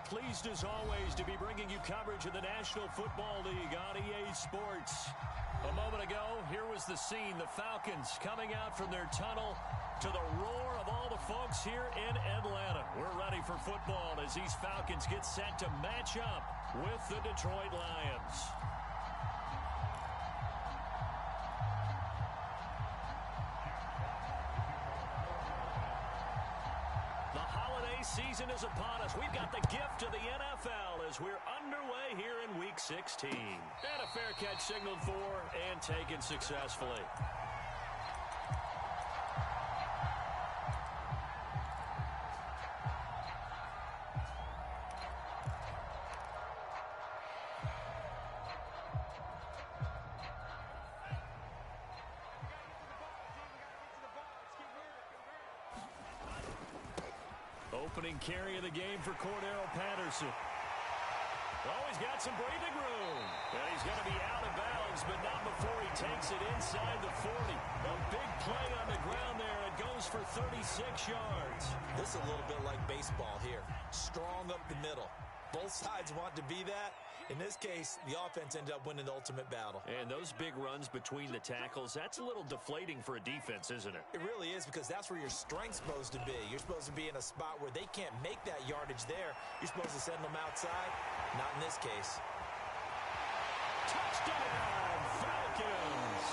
Pleased as always to be bringing you coverage of the National Football League on EA Sports. A moment ago, here was the scene. The Falcons coming out from their tunnel to the roar of all the folks here in Atlanta. We're ready for football as these Falcons get set to match up with the Detroit Lions. Season is upon us. We've got the gift of the NFL as we're underway here in Week 16. And a fair catch signaled for and taken successfully. Opening carry of the game for Cordero Patterson. Oh, he's got some breathing room. And he's going to be out of bounds, but not before he takes it inside the 40. A big play on the ground there. It goes for 36 yards. This is a little bit like baseball here. Strong up the middle. Both sides want to be that. In this case, the offense ended up winning the ultimate battle. And those big runs between the tackles, that's a little deflating for a defense, isn't it? It really is, because that's where your strength's supposed to be. You're supposed to be in a spot where they can't make that yardage there. You're supposed to send them outside. Not in this case. Touchdown, Falcons!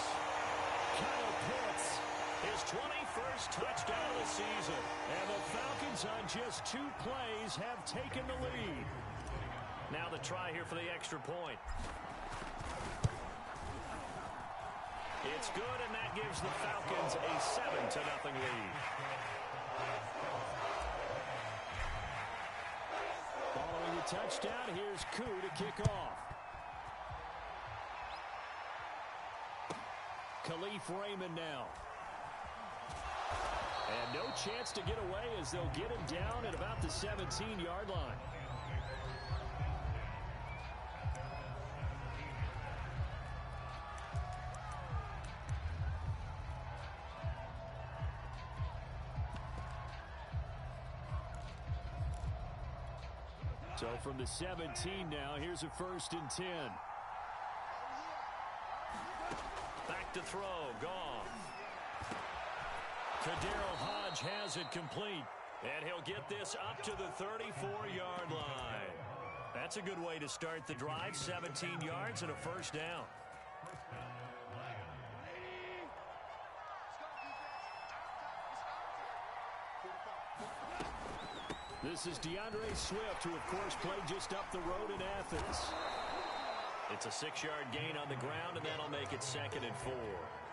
Kyle Pitts, his 21st touchdown of the season. And the Falcons on just 2 plays have taken the lead. Now the try here for the extra point. It's good, and that gives the Falcons a 7-0 lead. Following the touchdown, here's Koo to kick off. Khalif Raymond now. And no chance to get away as they'll get him down at about the 17-yard line. So from the 17 now, here's a 1st and 10. Back to throw, Goff. Kadarius Hodge has it complete. And he'll get this up to the 34-yard line. That's a good way to start the drive. 17 yards and a 1st down. This is DeAndre Swift, who, of course, played just up the road in Athens. It's a 6-yard gain on the ground, and that'll make it 2nd and 4.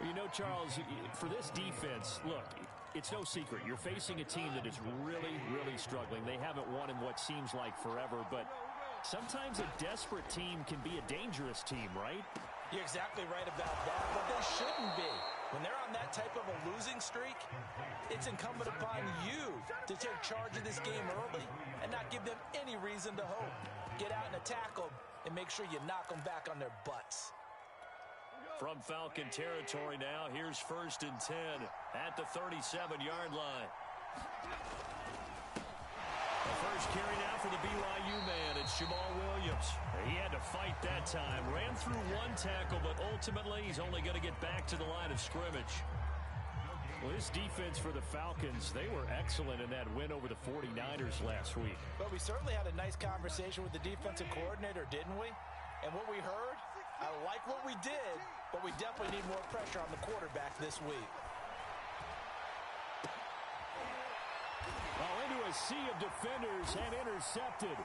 You know, Charles, for this defense, look, it's no secret. You're facing a team that is really, really struggling. They haven't won in what seems like forever, but sometimes a desperate team can be a dangerous team, right? You're exactly right about that, but they shouldn't be. When they're on that type of a losing streak, it's incumbent upon you to take charge of this game early and not give them any reason to hope. Get out and attack them and make sure you knock them back on their butts. From Falcon territory now, here's 1st and 10 at the 37-yard line. The first carry now for the BYU man. It's Jamal Williams. He had to fight that time. Ran through 1 tackle, but ultimately he's only going to get back to the line of scrimmage. Well, this defense for the Falcons, they were excellent in that win over the 49ers last week. But we certainly had a nice conversation with the defensive coordinator, didn't we? And what we heard, I like what we did, but we definitely need more pressure on the quarterback this week. Oh, into a sea of defenders and intercepted.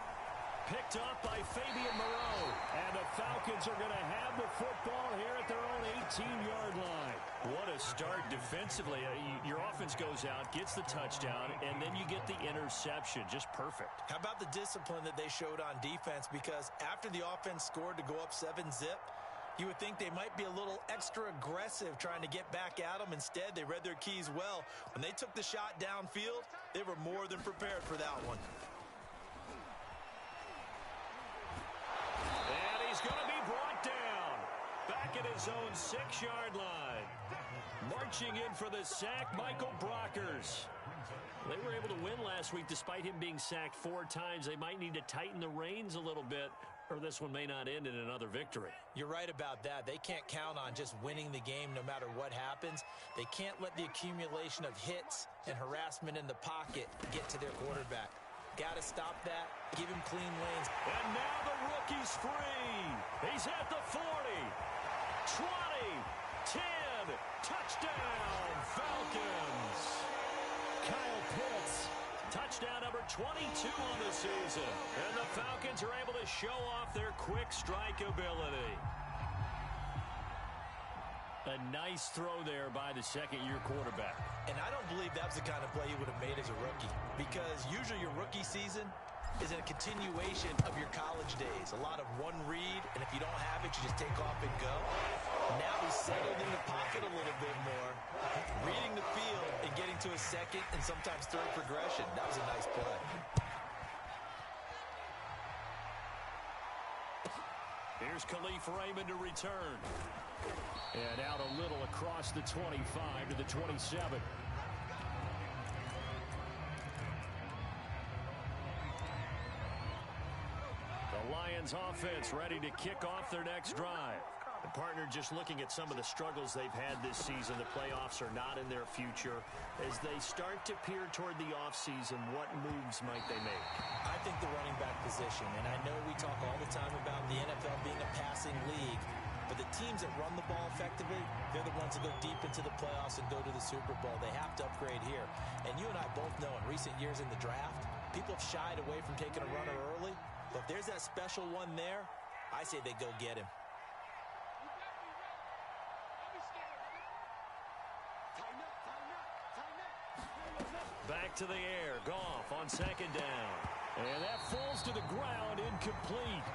Picked up by Fabian Moreau. And the Falcons are going to have the football here at their own 18-yard line. What a start defensively. Your offense goes out, gets the touchdown, and then you get the interception. Just perfect. How about the discipline that they showed on defense? Because after the offense scored to go up 7-zip, you would think they might be a little extra aggressive trying to get back at them. Instead, they read their keys well. When they took the shot downfield, they were more than prepared for that one. And he's going to be brought down back at his own 6-yard line. Marching in for the sack, Michael Brockers. They were able to win last week despite him being sacked 4 times. They might need to tighten the reins a little bit, or this one may not end in another victory. You're right about that. They can't count on just winning the game no matter what happens. They can't let the accumulation of hits and harassment in the pocket get to their quarterback. Got to stop that. Give him clean lanes. And now the rookie's free. He's at the 40, 20, 10. Touchdown, Falcons. Kyle Pitts, touchdown number 22 on the season. And the Falcons are able to show off their quick strike ability. A nice throw there by the second-year quarterback. And I don't believe that was the kind of play he would have made as a rookie, because usually your rookie season is a continuation of your college days. A lot of one read, and if you don't have it, you just take off and go. Now he's settled in the pocket a little bit more, reading the field and getting to a second and sometimes third progression. That was a nice play. Here's Khalif Raymond to return. And out a little across the 25 to the 27. The Lions offense ready to kick off their next drive. The partner just looking at some of the struggles they've had this season. The playoffs are not in their future. As they start to peer toward the offseason, what moves might they make? I think the running back position, and I know we talk all the time about the NFL being a passing league, but the teams that run the ball effectively, they're the ones that go deep into the playoffs and go to the Super Bowl. They have to upgrade here. And you and I both know in recent years in the draft, people have shied away from taking a runner early, but if there's that special one there, I say they go get him. Back to the air. Goff on second down. And that falls to the ground, incomplete.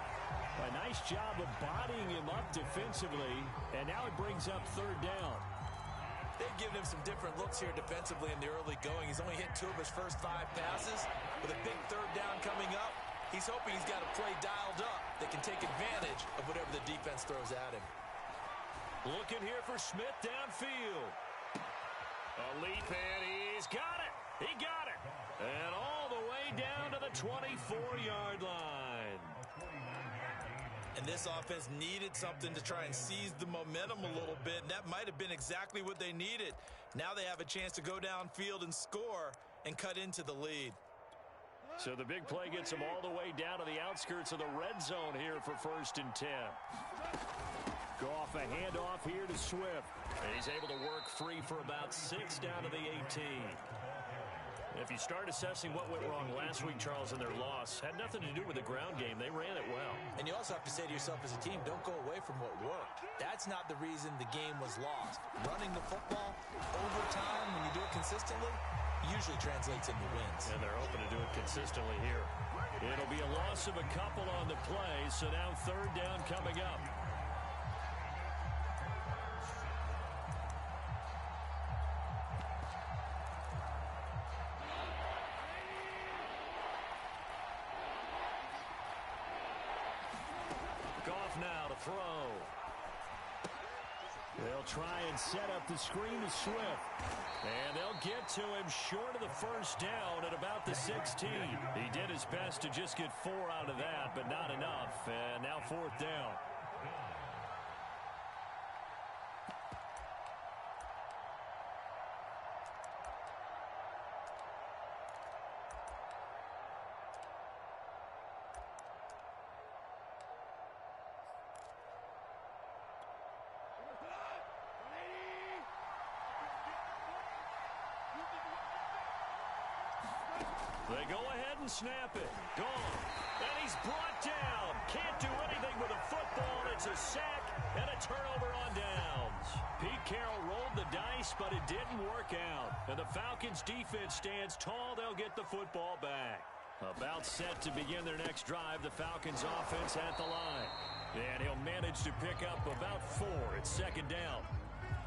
A nice job of bodying him up defensively. And now it brings up third down. They've given him some different looks here defensively in the early going. He's only hit 2 of his first 5 passes. With a big third down coming up, he's hoping he's got a play dialed up that can take advantage of whatever the defense throws at him. Looking here for Smith downfield. A leap, and he's got it. He got it. And all the way down to the 24-yard line. And this offense needed something to try and seize the momentum a little bit, and that might have been exactly what they needed. Now they have a chance to go downfield and score and cut into the lead. So the big play gets them all the way down to the outskirts of the red zone here for 1st and 10. Goff, a handoff here to Swift. And he's able to work free for about 6 down to the 18. If you start assessing what went wrong last week, Charles, in their loss, had nothing to do with the ground game. They ran it well. And you also have to say to yourself as a team, don't go away from what worked. That's not the reason the game was lost. Running the football over time, when you do it consistently, usually translates into wins. And they're open to do it consistently here. It'll be a loss of a couple on the play, so now third down coming up. Goff now to throw. They'll try and set up the screen to Swift. And they'll get to him short of the first down at about the 16. He did his best to just get 4 out of that, but not enough. And now 4th down. They go ahead and snap it. Gone. And he's brought down. Can't do anything with a football. It's a sack and a turnover on downs. Pete Carroll rolled the dice, but it didn't work out. And the Falcons defense stands tall. They'll get the football back. About set to begin their next drive. The Falcons offense at the line. And he'll manage to pick up about 4. It's second down.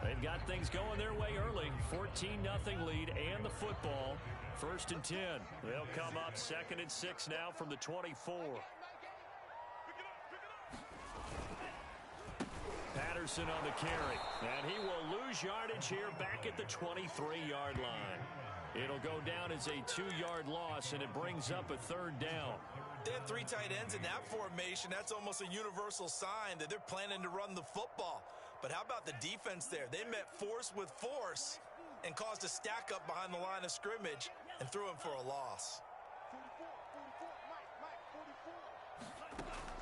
They've got things going their way early. 14-0 lead and the football. 1st and 10. They'll come up 2nd and 6 now from the 24. Patterson on the carry. And he will lose yardage here back at the 23-yard line. It'll go down as a 2-yard loss, and it brings up a third down. They have 3 tight ends in that formation. That's almost a universal sign that they're planning to run the football. But how about the defense there? They met force with force and caused a stack up behind the line of scrimmage and threw him for a loss.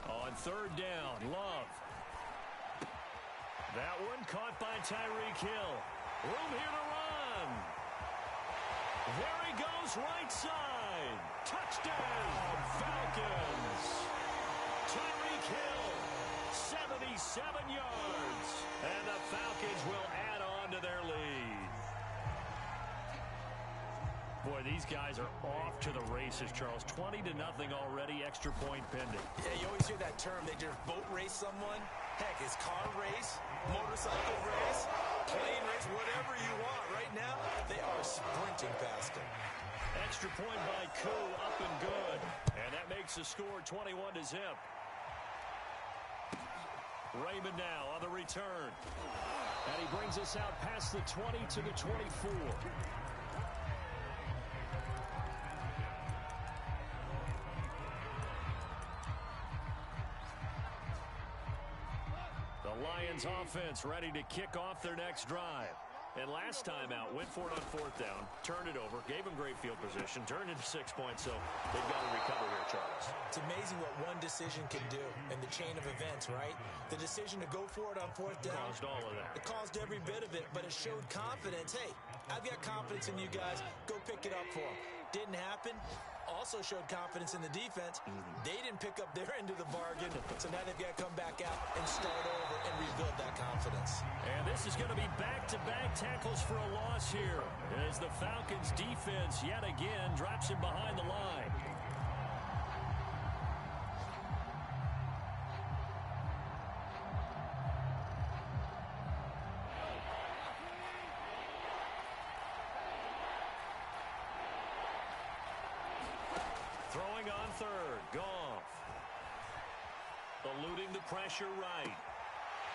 On third down, Love. That one caught by Tyreek Hill. Room here to run. There he goes, right side. Touchdown, Falcons. Tyreek Hill, 77 yards. And the Falcons will add on to their lead. Boy, these guys are off to the races, Charles. 20-0 already, extra point pending. Yeah, you always hear that term. They just boat race someone. Heck, it's car race, motorcycle race, plane race, whatever you want. Right now, they are sprinting past him. Extra point by Koo, up and good. And that makes the score 21-0. Raymond now on the return. And he brings us out past the 20 to the 24. Lions offense ready to kick off their next drive. And last time out, went for it on fourth down, turned it over, gave them great field position, turned into 6 points, so they've got to recover here, Charles. It's amazing what one decision can do in the chain of events, right? The decision to go for it on fourth down. Caused all of that. It caused every bit of it, but it showed confidence. Hey, I've got confidence in you guys. Go pick it up for them. Didn't happen. Also showed confidence in the defense. They didn't pick up their end of the bargain, so now they've got to come back out and start over and rebuild that confidence. And this is going to be back-to-back tackles for a loss here as the Falcons defense yet again drops him behind the line. Throwing on third, Goff. Eluding the pressure right.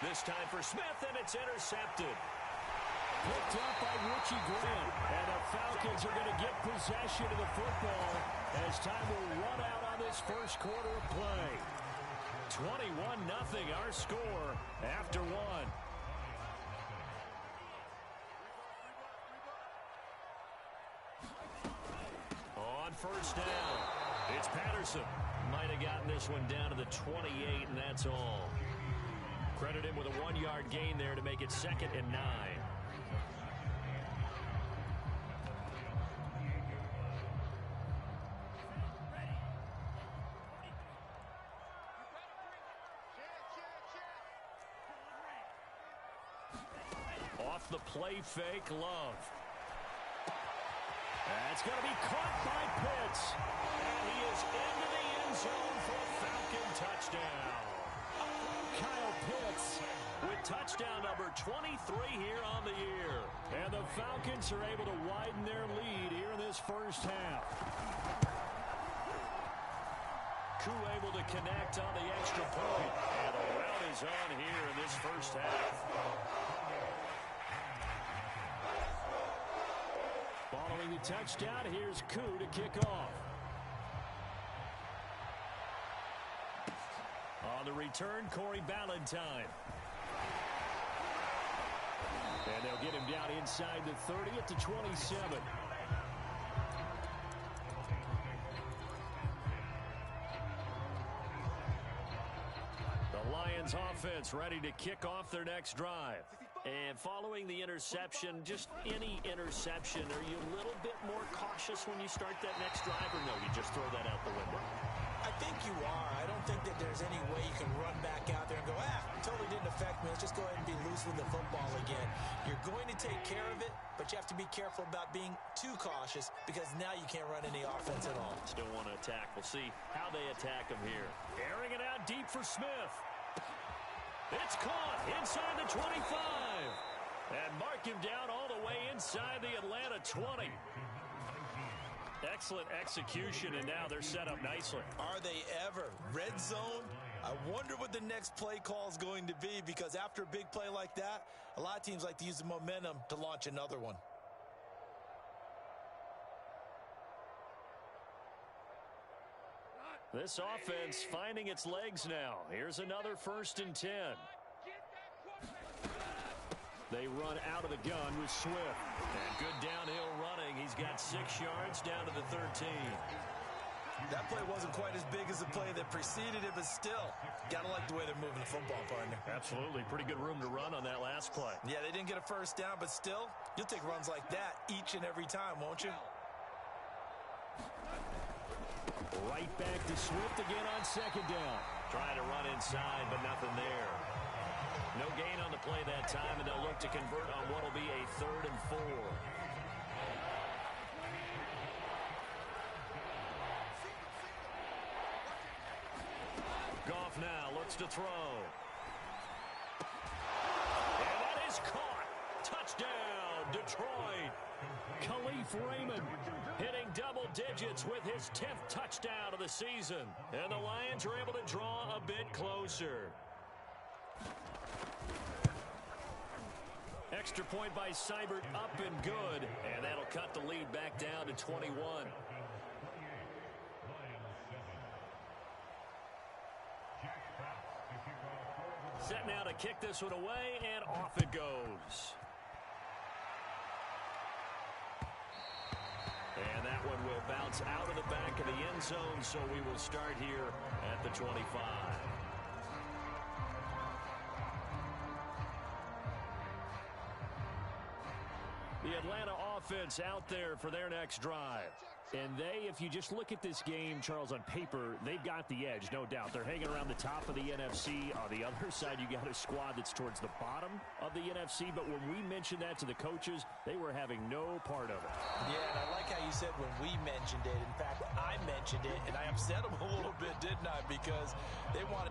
This time for Smith, and it's intercepted. Picked up by Richie Grant. And the Falcons are going to get possession of the football as time will run out on this first quarter of play. 21-0 our score after one. On first down, it's Patterson. Might have gotten this one down to the 28, and that's all. Credit him with a 1-yard gain there to make it 2nd and 9. Off the play fake, Love. That's going to be caught by Pitts. And he is into the end zone for a Falcon touchdown. Kyle Pitts with touchdown number 23 here on the year. And the Falcons are able to widen their lead here in this first half. Koo able to connect on the extra point. And the rout is on here in this first half. Following the touchdown, here's Koo to kick off. On the return, Corey Ballantyne. And they'll get him down inside the 30 at the 27. The Lions offense ready to kick off their next drive. And following the interception, just any interception, are you a little bit more cautious when you start that next drive, or no, you just throw that out the window? I think you are. I don't think that there's any way you can run back out there and go, totally didn't affect me. Let's just go ahead and be loose with the football again. You're going to take care of it, but you have to be careful about being too cautious because now you can't run any offense at all. Still want to attack. We'll see how they attack him here. Airing it out deep for Smith. It's caught inside the 25. And mark him down all the way inside the Atlanta 20. Excellent execution, and now they're set up nicely. Are they ever? Red zone, I wonder what the next play call is going to be, because after a big play like that, a lot of teams like to use the momentum to launch another one. This offense finding its legs now. Here's another 1st and 10. They run out of the gun with Swift. And good downhill running. He's got 6 yards down to the 13. That play wasn't quite as big as the play that preceded it, but still, got to like the way they're moving the football, partner. Absolutely. Pretty good room to run on that last play. Yeah, they didn't get a first down, but still, you'll take runs like that each and every time, won't you? Right back to Swift again on 2nd down. Trying to run inside, but nothing there. No gain on the play that time, and they'll look to convert on what will be a 3rd and 4. Goff now looks to throw. And that is caught. Touchdown, Detroit. Khalif Raymond hitting double digits with his 10th touchdown of the season. And the Lions are able to draw a bit closer. Extra point by Seibert, up and good. And that'll cut the lead back down to 21. Set now to kick this one away, and off it goes. And that one will bounce out of the back of the end zone, so we will start here at the 25. The Atlanta offense out there for their next drive. And they, if you just look at this game, Charles, on paper, they've got the edge, no doubt. They're hanging around the top of the NFC. On the other side, you got a squad that's towards the bottom of the NFC. But when we mentioned that to the coaches, they were having no part of it. Yeah, and I like how you said when we mentioned it. In fact, I mentioned it, and I upset them a little bit, didn't I? Because they wanted...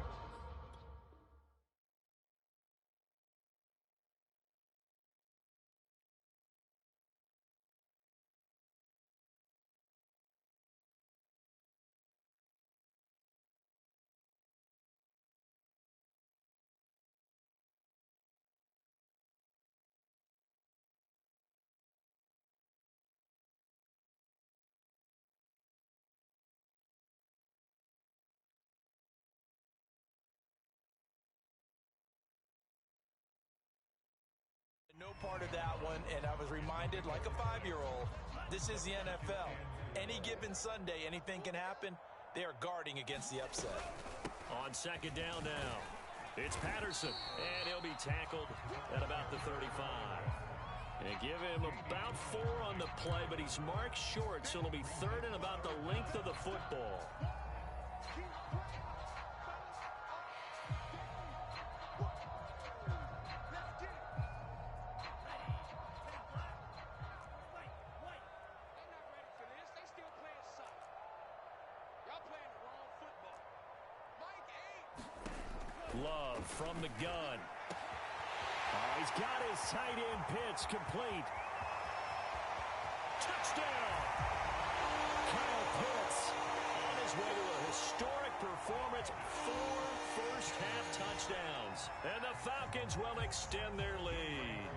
No part of that one, and I was reminded, like a 5-year-old, this is the NFL. Any given Sunday, anything can happen. They are guarding against the upset. On 2nd down now, it's Patterson, and he'll be tackled at about the 35. And give him about 4 on the play, but he's marked short, so it'll be 3rd and about the length of the football. Love from the gun. Oh, he's got his tight end pitch complete. Touchdown! Kyle Pitts on his way to a historic performance. 4 first-half touchdowns. And the Falcons will extend their lead.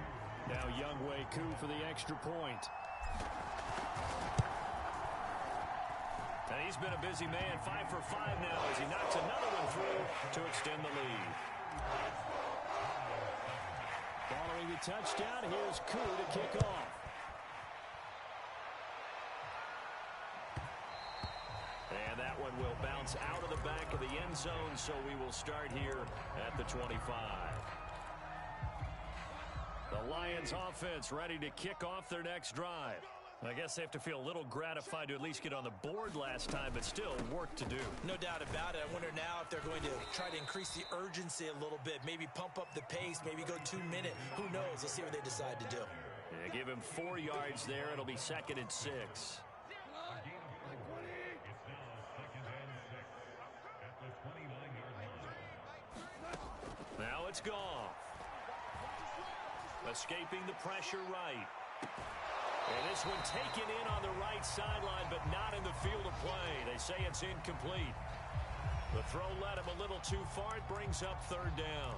Now Younghoe Koo for the extra point. And he's been a busy man, 5 for 5 now as he knocks another one through to extend the lead. Following the touchdown, here's Koo to kick off. And that one will bounce out of the back of the end zone, so we will start here at the 25. The Lions offense ready to kick off their next drive. I guess they have to feel a little gratified to at least get on the board last time, but still work to do. No doubt about it. I wonder now if they're going to try to increase the urgency a little bit, maybe pump up the pace, maybe go 2-minute. Who knows? Let's see what they decide to do. Yeah, give him 4 yards there. It'll be 2nd and 6. Now it's Goff. Escaping the pressure right. And this one taken in on the right sideline, but not in the field of play. They say it's incomplete. The throw led him a little too far. It brings up third down.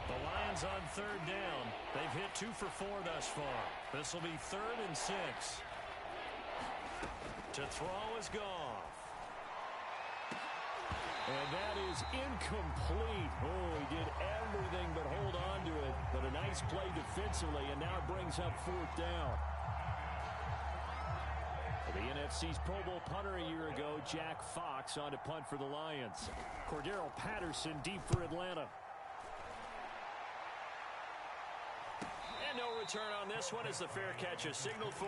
The Lions on third down. They've hit 2 for 4 thus far. This will be 3rd and 6. To throw is Goff. And that is incomplete. Oh, he did everything but hold on to it. But a nice play defensively, and now it brings up 4th down. The NFC's Pro Bowl punter a year ago, Jack Fox, on to punt for the Lions. Cordero Patterson deep for Atlanta. And no return on this one as the fair catch is signaled for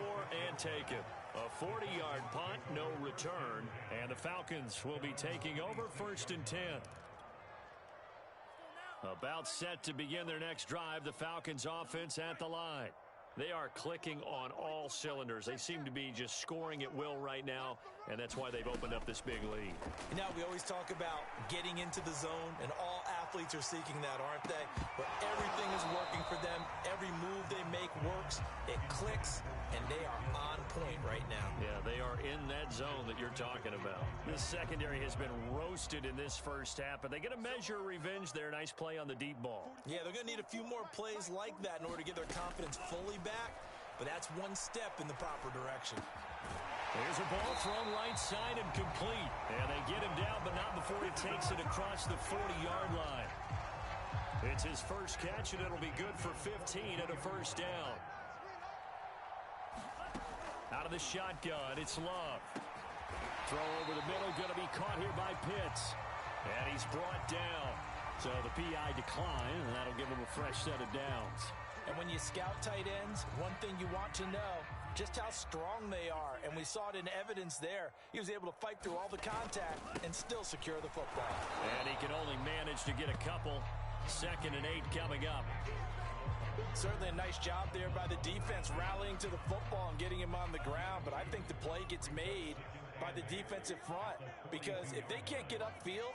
and taken. A 40-yard punt, no return, and the Falcons will be taking over 1st and 10. About set to begin their next drive, the Falcons offense at the line. They are clicking on all cylinders. They seem to be just scoring at will right now, and that's why they've opened up this big lead. Now, we always talk about getting into the zone, and all athletes are seeking that, aren't they? But everything is working for them. Every move they make works. It clicks, and they are on point right now. Yeah, they are in that zone that you're talking about. This secondary has been roasted in this first half, but they get a measure of revenge there. Nice play on the deep ball. Yeah, they're going to need a few more plays like that in order to get their confidence fully back, but that's one step in the proper direction. There's a ball thrown right side and complete. And they get him down, but not before he takes it across the 40-yard line. It's his first catch, and it'll be good for 15 at a 1st down. Out of the shotgun, it's Love. Throw over the middle, going to be caught here by Pitts. And he's brought down. So the PI decline, and that'll give him a fresh set of downs. And when you scout tight ends, one thing you want to know, just how strong they are. And we saw it in evidence there. He was able to fight through all the contact and still secure the football. And he can only manage to get a couple. 2nd and 8 coming up. Certainly a nice job there by the defense rallying to the football and getting him on the ground. But I think the play gets made by the defensive front. Because if they can't get upfield,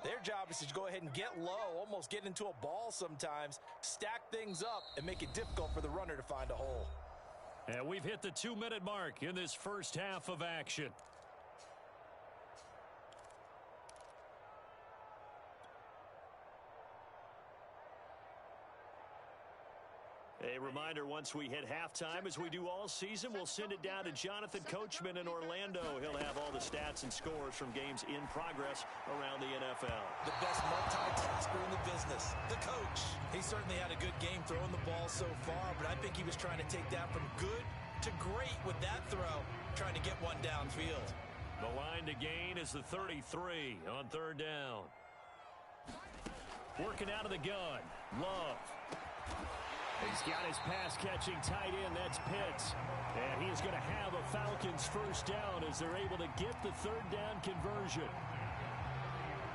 their job is to go ahead and get low, almost get into a ball sometimes, stack things up, and make it difficult for the runner to find a hole. And we've hit the 2-minute mark in this first half of action. A reminder, once we hit halftime, as we do all season, we'll send it down to Jonathan Coachman in Orlando. He'll have all the stats and scores from games in progress around the NFL. The best multitasker in the business, the coach. He certainly had a good game throwing the ball so far, but I think he was trying to take that from good to great with that throw, trying to get one downfield. The line to gain is the 33 on 3rd down. Working out of the gun, Love. He's got his pass-catching tight end. That's Pitts. And he is going to have a Falcons 1st down as they're able to get the 3rd down conversion.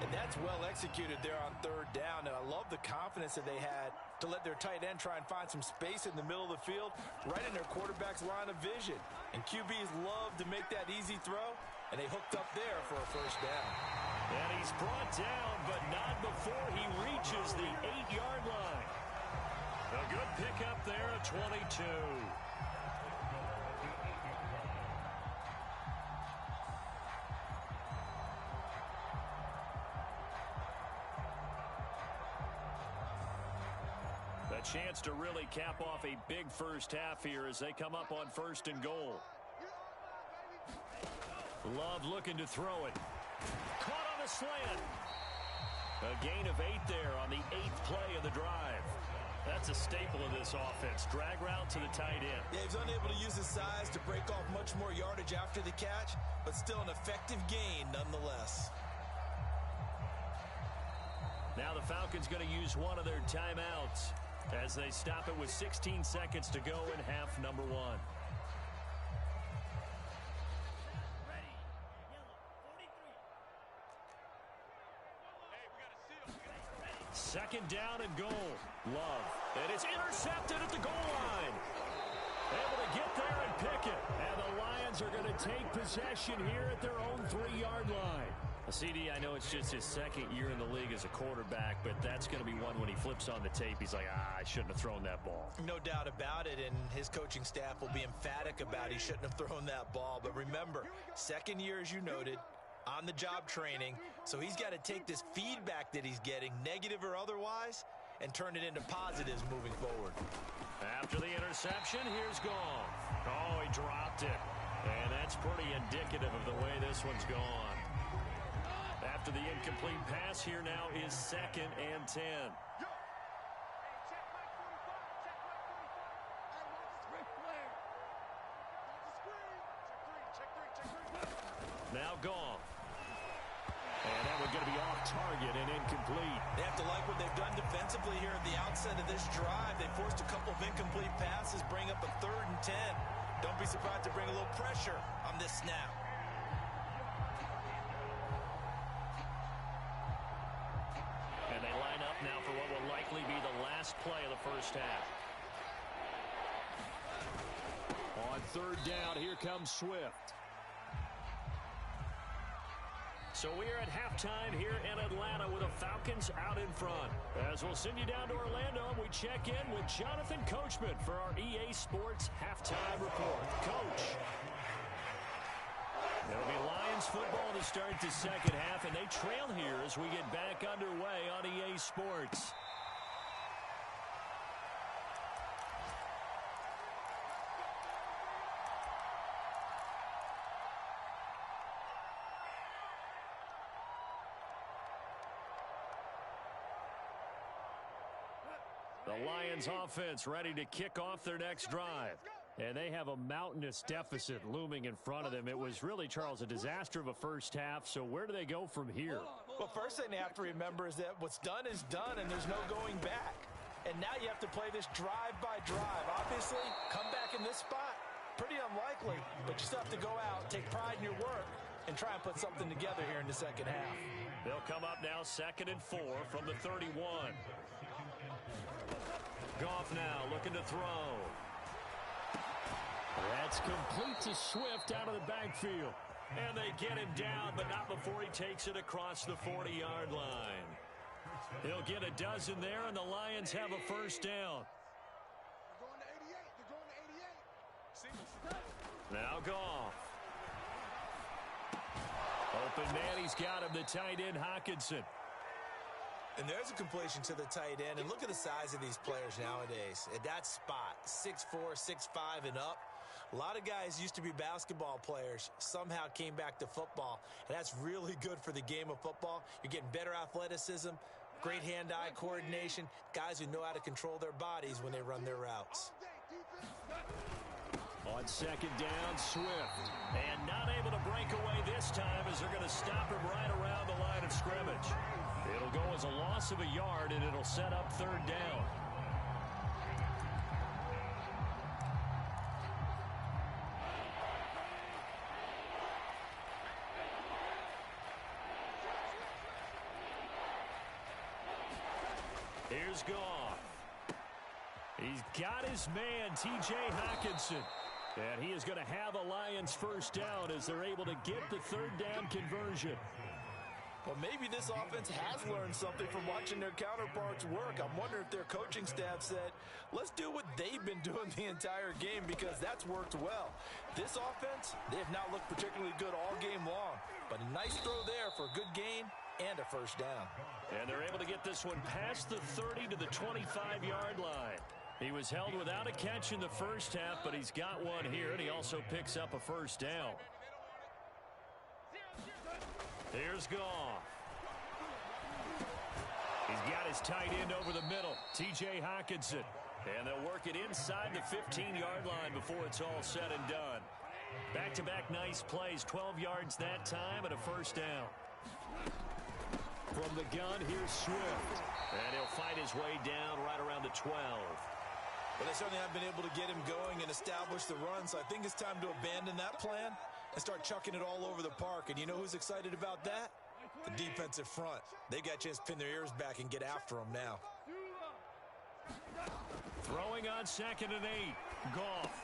And that's well executed there on 3rd down. And I love the confidence that they had to let their tight end try and find some space in the middle of the field, right in their quarterback's line of vision. And QBs love to make that easy throw, and they hooked up there for a 1st down. And he's brought down, but not before he reaches the 8-yard line. A good pickup there at 22. A chance to really cap off a big first half here as they come up on 1st and goal. Love looking to throw it. Caught on the slant. A gain of 8 there on the 8th play of the drive. That's a staple of this offense. Drag route to the tight end. Yeah, he was unable to use his size to break off much more yardage after the catch, but still an effective gain nonetheless. Now the Falcons going to use one of their timeouts as they stop it with 16 seconds to go in half number 1. 2nd down and goal. Love. And it's intercepted at the goal line. Able to get there and pick it. And the Lions are going to take possession here at their own 3-yard line. CD, I know it's just his second year in the league as a quarterback, but that's going to be one when he flips on the tape, he's like, I shouldn't have thrown that ball. No doubt about it, and his coaching staff will be emphatic about he shouldn't have thrown that ball. But remember, second year, as you noted, on-the-job training, so he's got to take this feedback that he's getting, negative or otherwise, and turn it into positives moving forward. After the interception, here's Goff. Oh, he dropped it. And that's pretty indicative of the way this one's gone. After the incomplete pass, here now is 2nd and 10. Now Goff. And that one's going to be off target and incomplete. They have to like what they've done defensively here at the outset of this drive. They forced a couple of incomplete passes, bring up a 3rd and 10. Don't be surprised to bring a little pressure on this snap. And they line up now for what will likely be the last play of the first half. On 3rd down, here comes Swift. So we are at halftime here in Atlanta with the Falcons out in front. As we'll send you down to Orlando, we check in with Jonathan Coachman for our EA Sports Halftime Report. Coach. It'll be Lions football to start the second half, and they trail here as we get back underway on EA Sports. The Lions offense ready to kick off their next drive. And they have a mountainous deficit looming in front of them. It was really, Charles, a disaster of a first half. So where do they go from here? Well, first thing they have to remember is that what's done is done, and there's no going back. And now you have to play this drive by drive. Obviously, come back in this spot, pretty unlikely. But you still have to go out, take pride in your work, and try and put something together here in the second half. They'll come up now 2nd and 4 from the 31. Goff now looking to throw. That's complete to Swift out of the backfield. And they get him down, but not before he takes it across the 40-yard line. He'll get a dozen there, and the Lions have a first down. Now Goff. Open man, he's got him, the tight end, Hockenson. And there's a completion to the tight end. And look at the size of these players nowadays. At that spot, 6'4", 6'5", and up. A lot of guys used to be basketball players, somehow came back to football. And that's really good for the game of football. You're getting better athleticism, great hand-eye coordination, guys who know how to control their bodies when they run their routes. On 2nd down, Swift. And not able to break away this time as they're going to stop him right around the line of scrimmage. It'll go as a loss of a yard, and it'll set up 3rd down. Here's Goff. He's got his man, T.J. Hockenson. And he is going to have a Lions first down as they're able to get the 3rd down conversion. Well, maybe this offense has learned something from watching their counterparts work. I'm wondering if their coaching staff said, let's do what they've been doing the entire game, because that's worked well. This offense, they have not looked particularly good all game long. But a nice throw there for a good gain and a first down. And they're able to get this one past the 30 to the 25-yard line. He was held without a catch in the first half, but he's got one here, and he also picks up a first down. Here's Goff. He's got his tight end over the middle, T.J. Hockenson. And they'll work it inside the 15-yard line before it's all said and done. Back-to-back nice plays, 12 yards that time, and a first down. From the gun, here's Swift. And he'll fight his way down right around the 12. But they certainly haven't been able to get him going and establish the run, so I think it's time to abandon that plan and start chucking it all over the park. And you know who's excited about that? The defensive front. They got a chance to pin their ears back and get after him now. Throwing on 2nd and 8. Goff.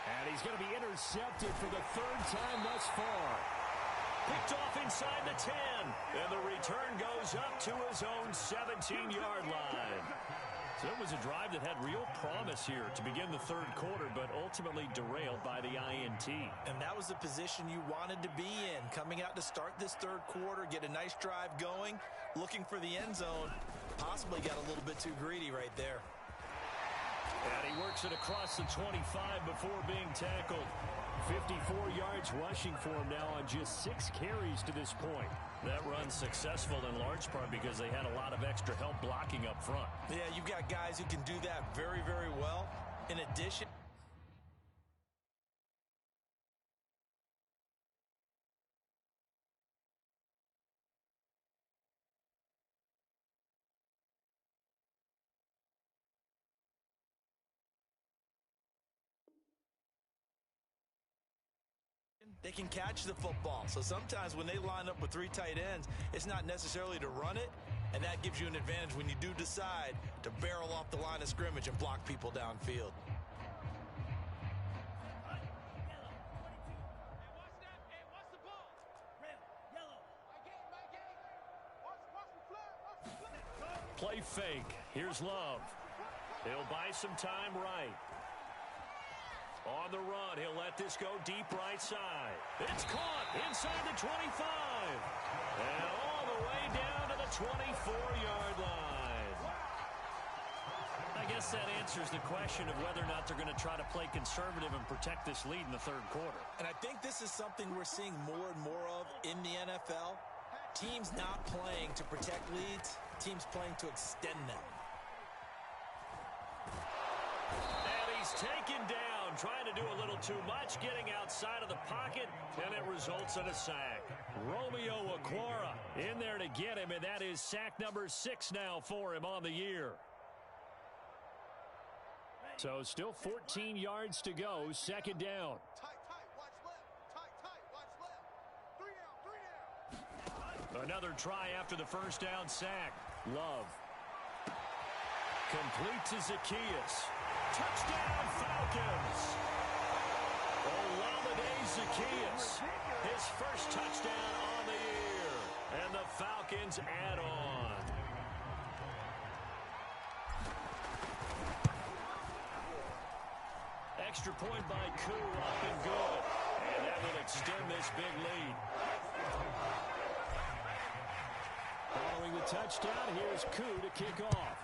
And he's going to be intercepted for the 3rd time thus far. Picked off inside the 10. And the return goes up to his own 17-yard line. So it was a drive that had real promise here to begin the third quarter, but ultimately derailed by the INT. And that was the position you wanted to be in, coming out to start this third quarter, get a nice drive going, looking for the end zone. Possibly got a little bit too greedy right there. And he works it across the 25 before being tackled. 54 yards rushing for him now on just 6 carries to this point. That run's successful in large part because they had a lot of extra help blocking up front. Yeah, you've got guys who can do that very, very well. In addition, they can catch the football. So sometimes when they line up with 3 tight ends, it's not necessarily to run it, and that gives you an advantage when you do decide to barrel off the line of scrimmage and block people downfield. Play fake. Here's Love. He'll buy some time right. On the run, he'll let this go deep right side. It's caught inside the 25. And all the way down to the 24-yard line. I guess that answers the question of whether or not they're going to try to play conservative and protect this lead in the third quarter. And I think this is something we're seeing more and more of in the NFL. Teams not playing to protect leads, teams playing to extend them. And he's taken down, trying to do a little too much, getting outside of the pocket, and it results in a sack. Romeo Okwara in there to get him, and that is sack number 6 now for him on the year. So still 14 yards to go, second down. Another try after the first down sack. Love. Complete to Zacchaeus. Touchdown, Falcons. Olamide Zacchaeus. His first touchdown on the year. And the Falcons add on. Extra point by Koo, up and good. And that will extend this big lead. Following the touchdown, here's Koo to kick off.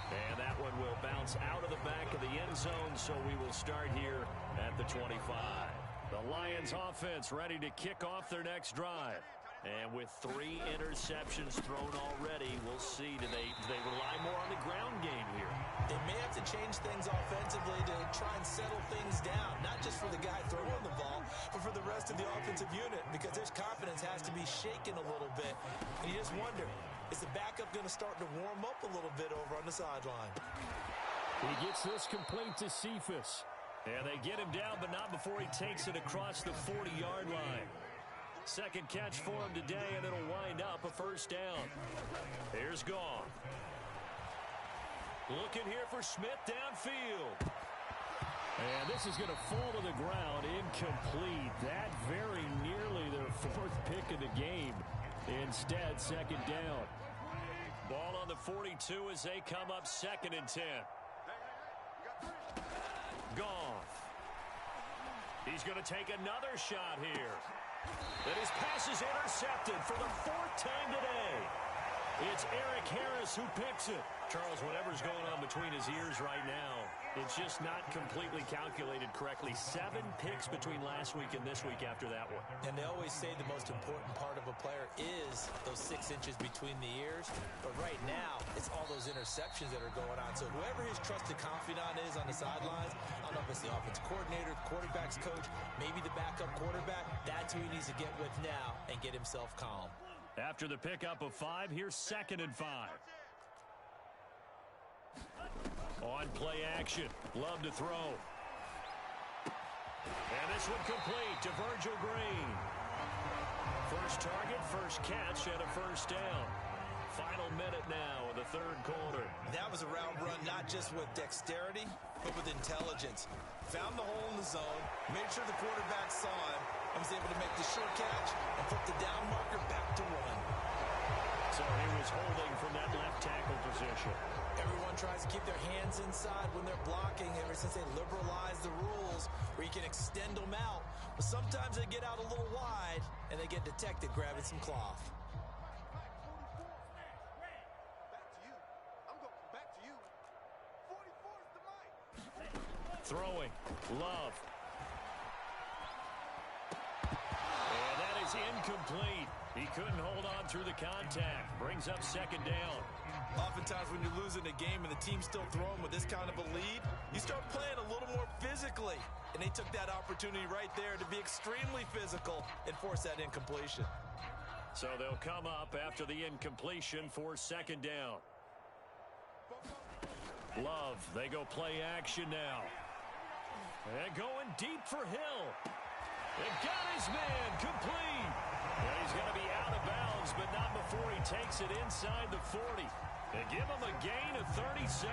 And that one will bounce out of the back of the end zone, so we will start here at the 25. The Lions offense ready to kick off their next drive. And with 3 interceptions thrown already, we'll see. Do they rely more on the ground game here? They may have to change things offensively to try and settle things down, not just for the guy throwing the ball, but for the rest of the offensive unit, because their confidence has to be shaken a little bit. And you just wonder, is the backup going to start to warm up a little bit over on the sideline? He gets this complete to Cephas. And they get him down, but not before he takes it across the 40-yard line. Second catch for him today, and it'll wind up a first down. Here's Goff. Looking here for Smith downfield. And this is going to fall to the ground, incomplete. That very nearly their 4th pick of the game. Instead, second down. Ball on the 42 as they come up 2nd and 10. Goff. He's going to take another shot here. And his pass is intercepted for the 4th time today. It's Eric Harris who picks it. Charles, whatever's going on between his ears right now, it's just not completely calculated correctly. 7 picks between last week and this week after that one. And they always say the most important part of a player is those 6 inches between the ears. But right now, it's all those interceptions that are going on. So whoever his trusted confidant is on the sidelines, I don't know if it's the offensive coordinator, the quarterback's coach, maybe the backup quarterback, that's who he needs to get with now and get himself calm. After the pickup of 5, here's 2nd and 5. On play action, Love to throw. And this one complete to Virgil Green. First target, first catch, and a first down. Final minute now of the third quarter. That was a route run not just with dexterity, but with intelligence. Found the hole in the zone, made sure the quarterback saw him, and was able to make the short catch and flip the down marker back to run. So he was holding from that left tackle position. Everyone tries to keep their hands inside when they're blocking ever since they liberalized the rules where you can extend them out. But sometimes they get out a little wide, and they get detected grabbing some cloth. Throwing. Love. And that is incomplete. He couldn't hold on through the contact. Brings up second down. Oftentimes when you're losing a game and the team's still throwing with this kind of a lead, you start playing a little more physically. And they took that opportunity right there to be extremely physical and force that incompletion. So they'll come up after the incompletion for second down. Love, they go play action now. And going deep for Hill. They got his man complete. And he's going to be out of bounds, but not before he takes it inside the 40. They give him a gain of 37.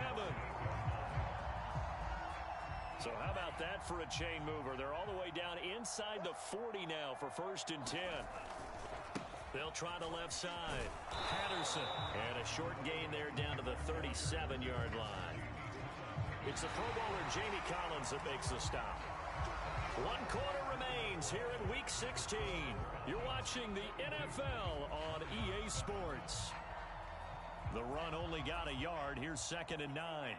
So how about that for a chain mover? They're all the way down inside the 40 now for 1st and 10. They'll try the left side. Patterson. And a short gain there down to the 37-yard line. It's the Pro Bowler Jamie Collins that makes the stop. 1 quarter remains here in Week 16. You're watching the NFL on EA Sports. The run only got a yard. Here's 2nd and 9.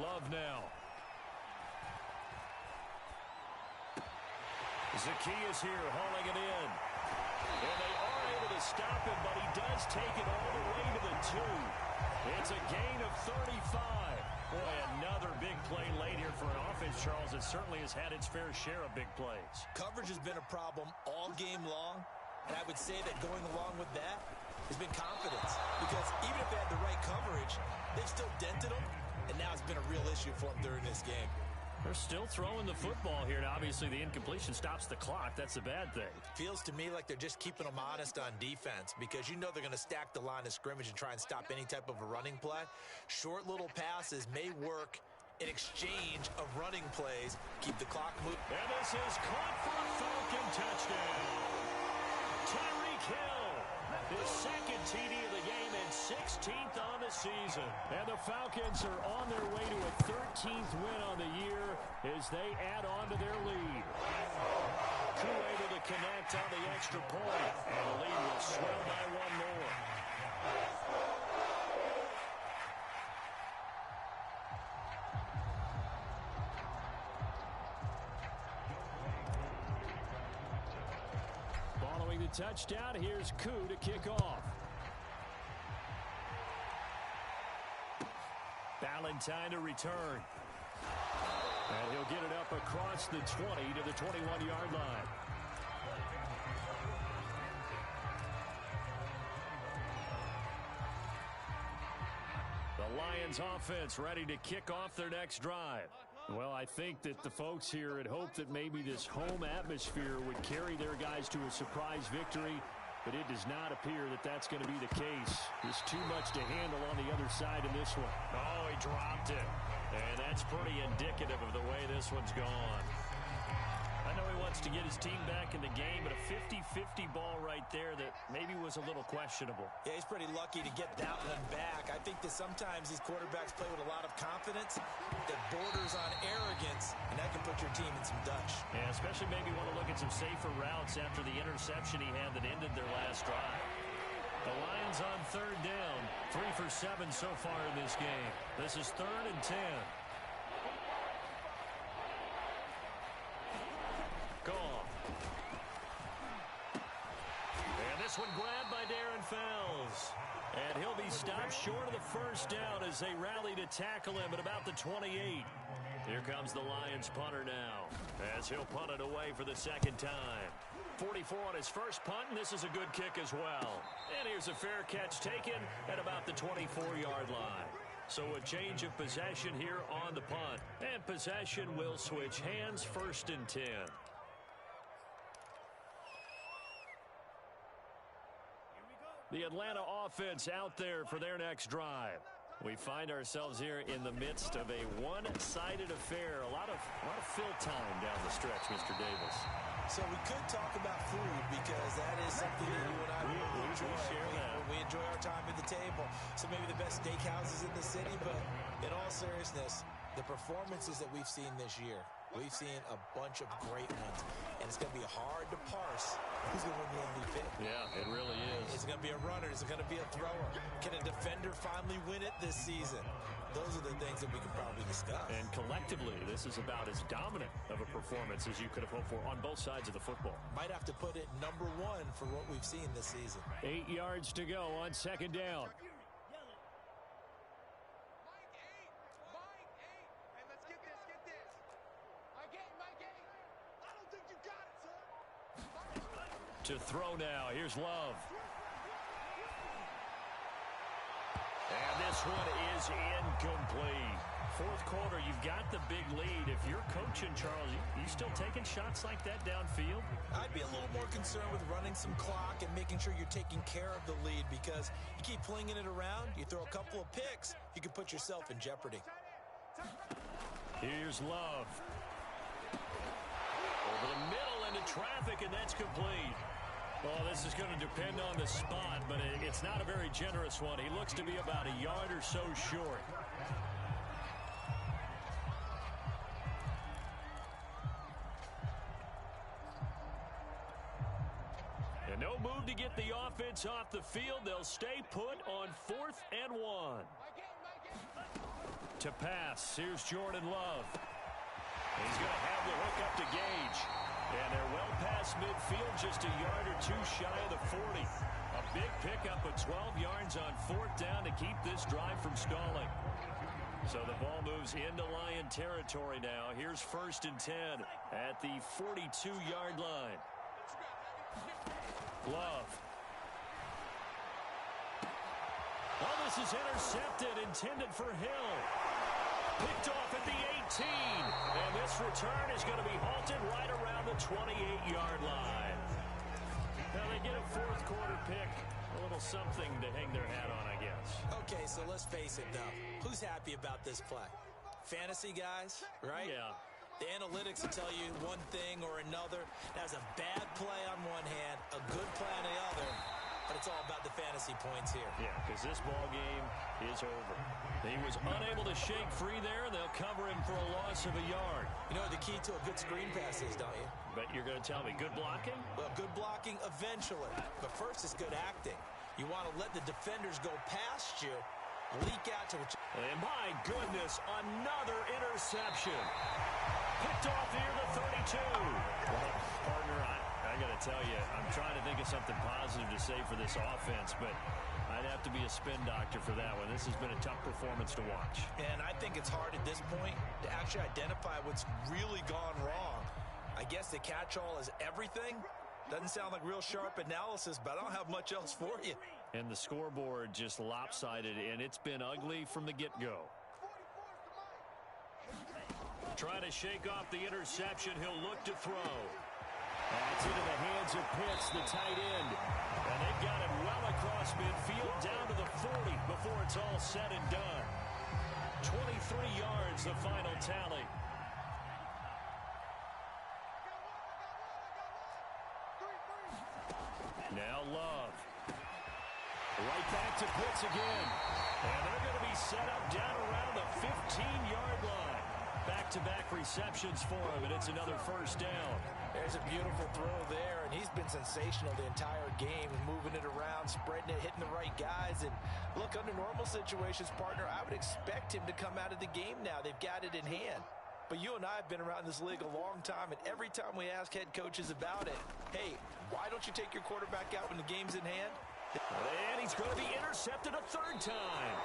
Love now. Zacchaeus here hauling it in. And they are able to stop him, but he does take it all the way to the 2. It's a gain of 35. Boy, another big play late here for an offense, Charles, that certainly has had its fair share of big plays. Coverage has been a problem all game long, and I would say that going along with that has been confidence. Because even if they had the right coverage, they've still dented them, and now it's been a real issue for them during this game. They're still throwing the football here, and obviously the incompletion stops the clock. That's a bad thing. Feels to me like they're just keeping them honest on defense because you know they're going to stack the line of scrimmage and try and stop any type of a running play. Short little passes may work in exchange of running plays. Keep the clock moving. And this is caught for a Falcon touchdown. Tyreek Hill, his 2nd TD of the game and 16th on the season. And the Falcons are on their way to a 13th win on the year as they add on to their lead. Koo able to connect on the extra point, and the lead will swell by 1 more. Following the touchdown, here's Koo to kick off. Valentine to return. And he'll get it up across the 20 to the 21-yard line. The Lions offense ready to kick off their next drive. Well, I think that the folks here had hoped that maybe this home atmosphere would carry their guys to a surprise victory, but it does not appear that that's going to be the case. There's too much to handle on the other side in this one. Oh, he dropped it. And that's pretty indicative of the way this one's gone. I know he wants to get his team back in the game, but a 50-50 ball right there that maybe was a little questionable. Yeah, he's pretty lucky to get that one back. I think that sometimes these quarterbacks play with a lot of confidence that borders on arrogance, and that can put your team in some dutch. Yeah, especially maybe want to look at some safer routes after the interception he had that ended their last drive. The Lions on 3rd down, 3 for 7 so far in this game. This is 3rd and 10. Gone. And this one grabbed by Darren Fells. And he'll be stopped short of the 1st down as they rally to tackle him at about the 28. Here comes the Lions punter now, as he'll punt it away for the 2nd time. 44 on his first punt, and this is a good kick as well. And here's a fair catch taken at about the 24-yard line. So a change of possession here on the punt. And possession will switch hands, 1st and 10. The Atlanta offense out there for their next drive. We find ourselves here in the midst of a one-sided affair. A lot of fill time down the stretch, Mr. Davis. So we could talk about food because that is something that you and I really enjoy. We enjoy our time at the table. So maybe the best steakhouses in the city, but in all seriousness, the performances that we've seen this year, we've seen a bunch of great ones, and it's going to be hard to parse who's going to win the MVP. Yeah, it really is. Is it going to be a runner? Is it going to be a thrower? Can a defender finally win it this season? Those are the things that we can probably discuss. And collectively, this is about as dominant of a performance as you could have hoped for on both sides of the football. Might have to put it number one for what we've seen this season. 8 yards to go on second down. To throw now. Here's Love. And this one is incomplete. Fourth quarter, you've got the big lead. If you're coaching, Charles, you still taking shots like that downfield? I'd be a little more concerned with running some clock and making sure you're taking care of the lead, because you keep flinging it around, you throw a couple of picks, you can put yourself in jeopardy. Here's Love. Over the middle into traffic, and that's complete. Well, this is going to depend on the spot, but it's not a very generous one. He looks to be about a yard or so short. And no move to get the offense off the field. They'll stay put on 4th and 1. To pass, here's Jordan Love. He's going to have the hook up to Gage. And they're well past midfield, just a yard or two shy of the 40. A big pickup of 12 yards on 4th down to keep this drive from stalling. So the ball moves into Lion territory now. Here's 1st and 10 at the 42-yard line. Love. Oh, this is intercepted, intended for Hill. Picked off at the 18. And this return is going to be halted right around the 28-yard line. Now they get a 4th quarter pick. A little something to hang their hat on, I guess. Okay, so let's face it, though. Who's happy about this play? Fantasy guys, right? Yeah. The analytics will tell you one thing or another. That's a bad play on one hand, a good play on the other. But it's all about the fantasy points here. Yeah, because this ball game is over. He was unable to shake free there, and they'll cover him for a loss of a yard. You know what the key to a good screen pass is, don't you? Bet you're going to tell me good blocking? Well, good blocking eventually. But first, it's good acting. You want to let the defenders go past you, leak out to which... And my goodness, another interception. Picked off near the 32. Well, partner, I got to tell you, I'm trying to think of something positive to say for this offense, but I'd have to be a spin doctor for that one. This has been a tough performance to watch. And I think it's hard at this point to actually identify what's really gone wrong. I guess the catch-all is everything. Doesn't sound like real sharp analysis, but I don't have much else for you. And the scoreboard just lopsided, and it's been ugly from the get-go. Trying to shake off the interception, he'll look to throw. That's into the hands of Pitts, the tight end. And they've got him well across midfield, down to the 40 before it's all said and done. 23 yards, the final tally. Now Love. Right back to Pitts again. And they're going to be set up down around the 15-yard line. Back-to-back receptions for him, and it's another 1st down. There's a beautiful throw there, and he's been sensational the entire game, moving it around, spreading it, hitting the right guys. And look, under normal situations, partner, I would expect him to come out of the game now. They've got it in hand. But you and I have been around this league a long time, and every time we ask head coaches about it, hey, why don't you take your quarterback out when the game's in hand? And he's going to be intercepted a 3rd time.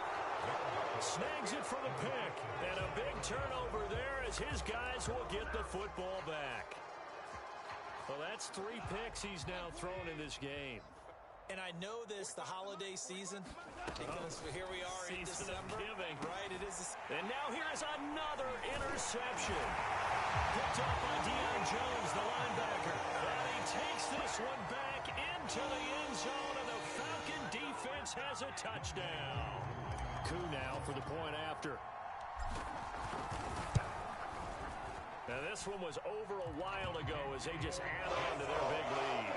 Snags it for the pick. And a big turnover there as his guys will get the football back. Well, that's 3 picks he's now thrown in this game. And I know this, the holiday season, because here we are in December. Right, it is. And now here is another interception. Picked up by Deion Jones, the linebacker. And he takes this one back into the end zone, and the Falcon defense defense has a touchdown. Coup now for the point after. Now this one was over a while ago as they just add on to their big lead.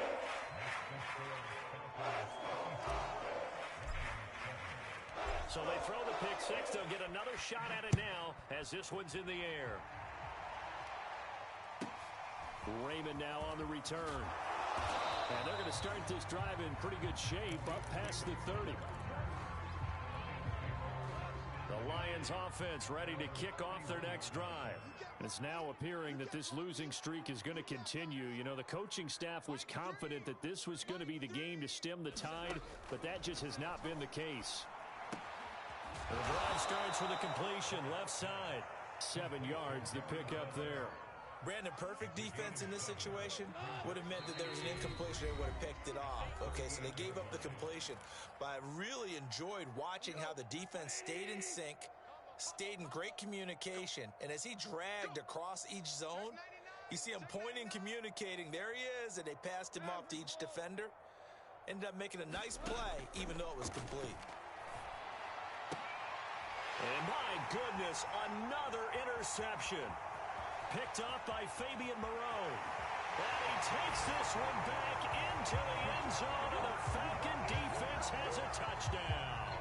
So they throw the pick six. They'll get another shot at it now as this one's in the air. Raymond now on the return. And they're going to start this drive in pretty good shape up past the 30. The Lions offense ready to kick off their next drive. It's now appearing that this losing streak is going to continue. You know, the coaching staff was confident that this was going to be the game to stem the tide, but that just has not been the case. The drive starts with a completion left side. 7 yards the pick up there. Brandon, perfect defense in this situation would have meant that there was an incompletion. They would have picked it off. Okay, so they gave up the completion. But I really enjoyed watching how the defense stayed in sync, stayed in great communication. And as he dragged across each zone, you see him pointing, communicating. There he is, and they passed him off to each defender. Ended up making a nice play, even though it was complete. And my goodness, another interception. Picked off by Fabian Moreau. And he takes this one back into the end zone, and the Falcon defense has a touchdown.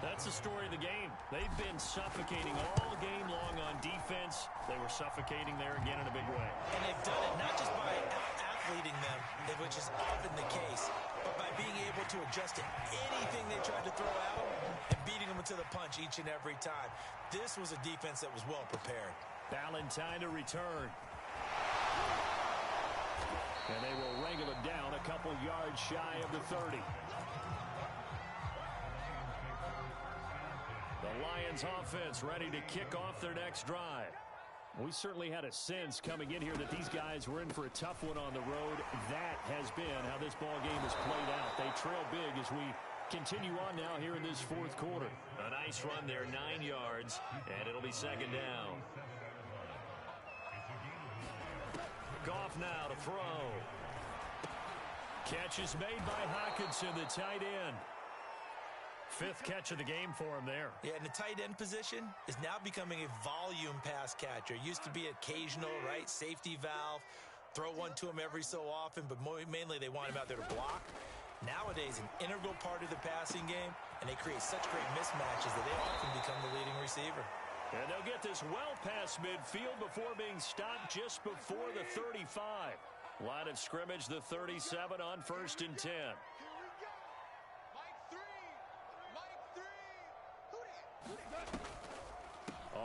That's the story of the game. They've been suffocating all game long on defense. They were suffocating there again in a big way. And they've done it not just by out-athleting them, which is often the case, but by being able to adjust to anything they tried to throw at them and beating them to the punch each and every time. This was a defense that was well prepared. Valentine to return. And they will wrangle him down a couple yards shy of the 30. The Lions offense ready to kick off their next drive. We certainly had a sense coming in here that these guys were in for a tough one on the road. That has been how this ball game has played out. They trail big as we continue on now here in this fourth quarter. A nice run there, 9 yards, and it'll be second down. Goff now to throw. Catch is made by Hockenson, the tight end. 5th catch of the game for him there. Yeah, and the tight end position is now becoming a volume pass catcher. Used to be occasional, right? Safety valve. Throw one to him every so often, but mainly they want him out there to block. Nowadays, an integral part of the passing game, and they create such great mismatches that they often become the leading receiver. And they'll get this well past midfield before being stopped just before the 35. Line of scrimmage, the 37 on 1st and 10.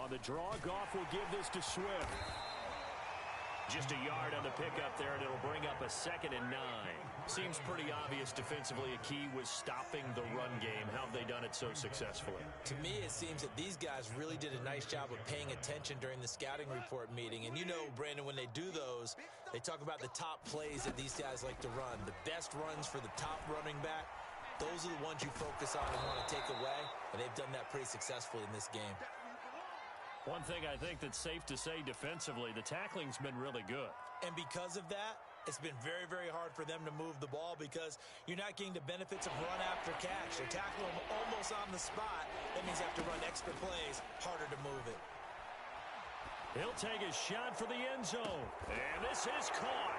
On the draw, Goff will give this to Swift. Just a yard on the pickup there, and it'll bring up a 2nd and 9. Seems pretty obvious defensively a key was stopping the run game. How have they done it so successfully? To me, it seems that these guys really did a nice job of paying attention during the scouting report meeting. And you know, Brandon, when they do those, they talk about the top plays that these guys like to run. The best runs for the top running back, those are the ones you focus on and want to take away. And they've done that pretty successfully in this game. One thing I think that's safe to say defensively, the tackling's been really good. And because of that, it's been very, very hard for them to move the ball because you're not getting the benefits of run after catch. They're tackling them almost on the spot. That means they have to run extra plays, harder to move it. He'll take a shot for the end zone. And this is caught.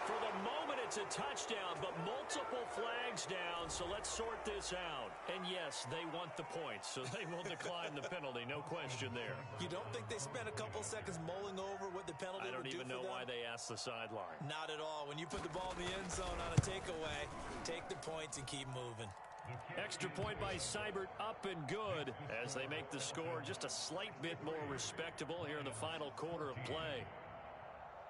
For the moment, it's a touchdown, but multiple flags down, so let's sort this out. And yes, they want the points, so they will decline the penalty, no question there. You don't think they spent a couple seconds mulling over what the penalty would do for them? I don't even know why they asked the sideline. Not at all. When you put the ball in the end zone on a takeaway, take the points and keep moving. Extra point by Seibert, up and good as they make the score just a slight bit more respectable here in the final quarter of play.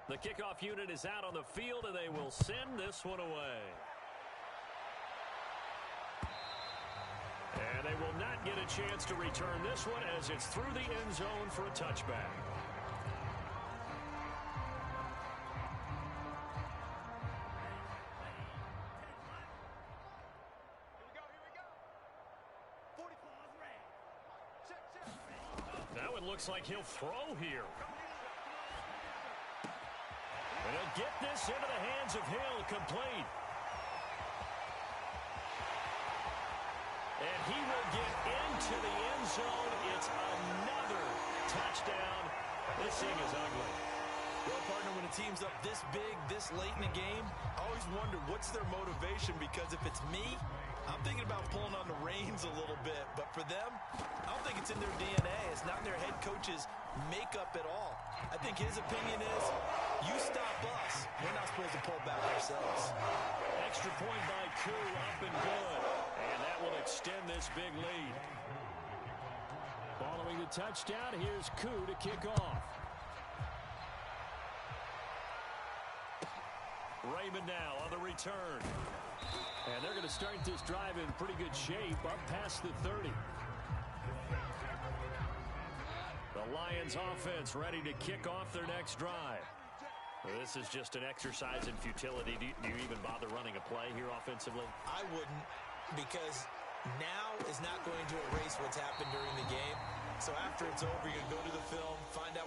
The kickoff unit is out on the field, and they will send this one away. And they will not get a chance to return this one as it's through the end zone for a touchback. Now it looks like he'll throw here. And he'll get this into the hands of Hill, complete. And he will get into the end zone. It's another touchdown. This thing is ugly. Well, partner, when a team's up this big, this late in the game, I always wonder what's their motivation, because if it's me, I'm thinking about pulling on the reins a little bit. But for them, I don't think it's in their DNA. It's not in their head coach's makeup at all. I think his opinion is, you stop us, we're not supposed to pull back ourselves. Extra point by Koo, up and good. And that will extend this big lead. Following the touchdown, here's Koo to kick off. Raymond now on the return. And they're going to start this drive in pretty good shape, up past the 30. The Lions offense ready to kick off their next drive. This is just an exercise in futility. Do you even bother running a play here offensively? I wouldn't, because now is not going to erase what's happened during the game. So after it's over, you go to the film, find out